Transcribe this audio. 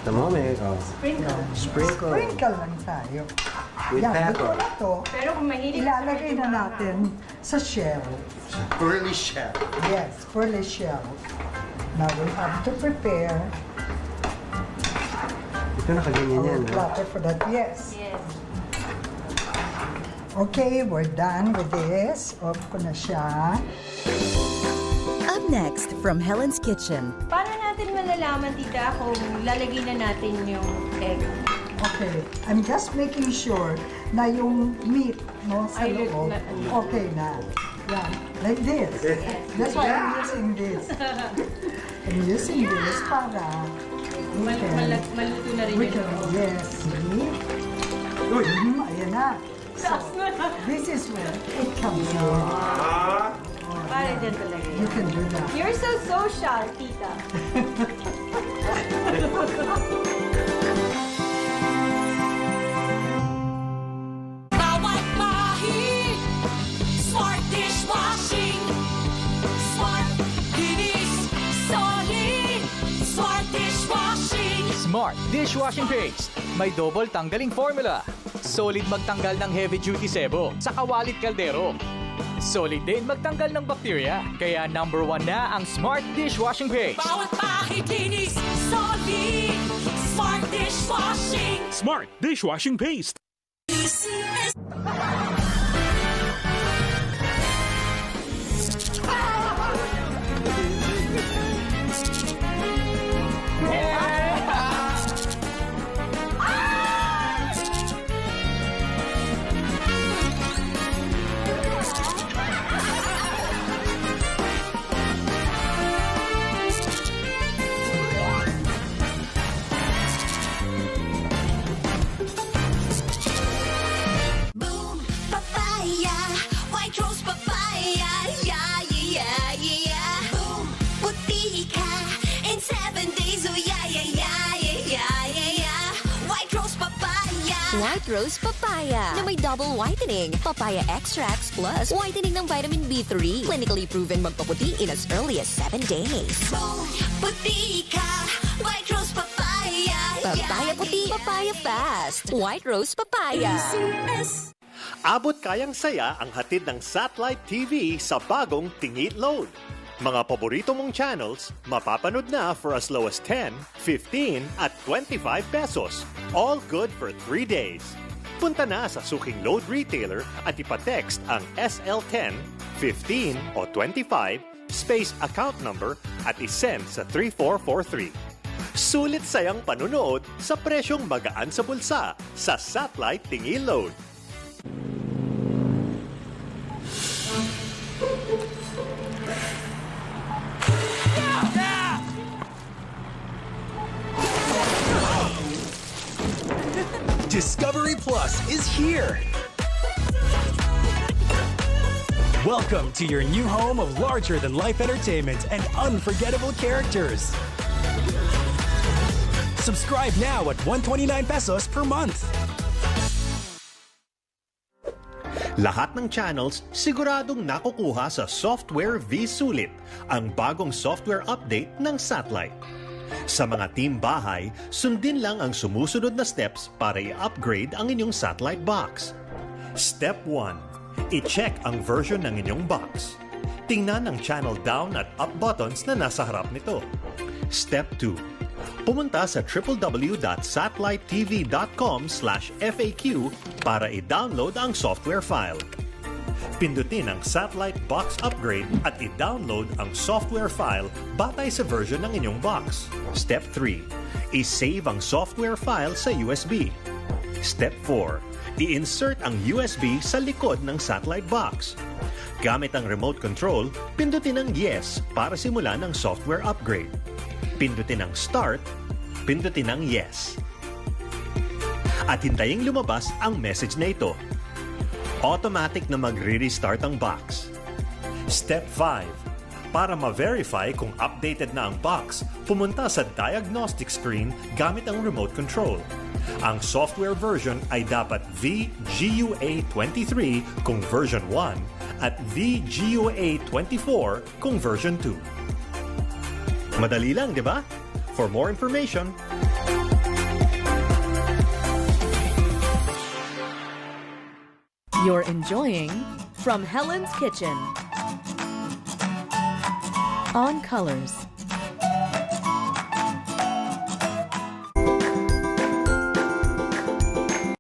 Tama may Sprinkle lang tayo. with pepper. Ito na to. Pero kung mahilig Ilalagay na natin sa shell. Pearly shell. Yes, pearly shell. Now we have to prepare Ito nakaganyan our yan. platter for that. Yes. Yes. Okay, we're done with this. Off ko na siya. Up next from Helen's Kitchen. Paano natin malalaman, tita, kung lalagay na natin yung egg? Okay, I'm just making sure na yung meat, no, sa Ay, loob, okay na. Yan, like this. That's why I'm using this. I'm using this para we can, Maluto na rin we yun. can, yes, see? Ayan na. So, this is where it comes in. Para dyan talaga yun. You can do that. You're so social, tita. Bawat bahi, smart dishwashing, smart linis, solid, smart dishwashing. Smart dishwashing paste. May double tanggaling formula. Solid magtanggal ng heavy-duty sebo sa kawalit kaldero. Solid din magtanggal ng bakterya. Kaya number 1 na ang Smart Dishwashing Paste. Bawat bahi linis, solid, smart dishwashing. Smart Dishwashing Paste. ACS. Boom, papaya, white rose papaya, yeah, yeah, yeah. Boom, puti ka in 7 days, oh yeah, yeah, yeah, yeah, yeah, yeah. White rose papaya. White Rose Papaya na may double whitening, papaya extracts plus whitening ng vitamin B3. Clinically proven magpaputi in as early as 7 days. Boom, puti ka, white rose papaya. Papaya puti, papaya fast. White Rose Papaya. ACS. Abot kayang saya ang hatid ng satellite TV sa bagong Tingit Load. Mga paborito mong channels, mapapanood na for as low as 10, 15 at 25 pesos. All good for 3 days. Punta na sa suking load retailer at ipatext ang SL10, 15 o 25 space account number at isend sa 3443. Sulit sayang panunood sa presyong magaan sa bulsa sa satellite Tingit Load. Discovery Plus is here. Welcome to your new home of larger-than-life entertainment and unforgettable characters. Subscribe now at 129 pesos per month. Lahat ng channels siguradong nakukuha sa Software V-Sulit, ang bagong software update ng satellite. Sa mga team bahay, sundin lang ang sumusunod na steps para i-upgrade ang inyong satellite box. Step 1. I-check ang version ng inyong box. Tingnan ang channel down at up buttons na nasa harap nito. Step 2. Pumunta sa www.satellitetv.com/FAQ para i-download ang software file. Pindutin ang Satellite Box Upgrade at i-download ang software file batay sa version ng inyong box. Step 3. I-save ang software file sa USB. Step 4. I-insert ang USB sa likod ng satellite box. Gamit ang remote control, pindutin ang Yes para simulan ang software upgrade. Pindutin ang Start, pindutin ang Yes. At hintaying lumabas ang message na ito. Automatic na magre-restart ang box. Step 5. Para ma-verify kung updated na ang box, pumunta sa diagnostic screen gamit ang remote control. Ang software version ay dapat VGUA23 kung version 1 at VGUA24 kung version 2. Madali lang, di ba? For more information, You're enjoying From Helen's Kitchen on Colors.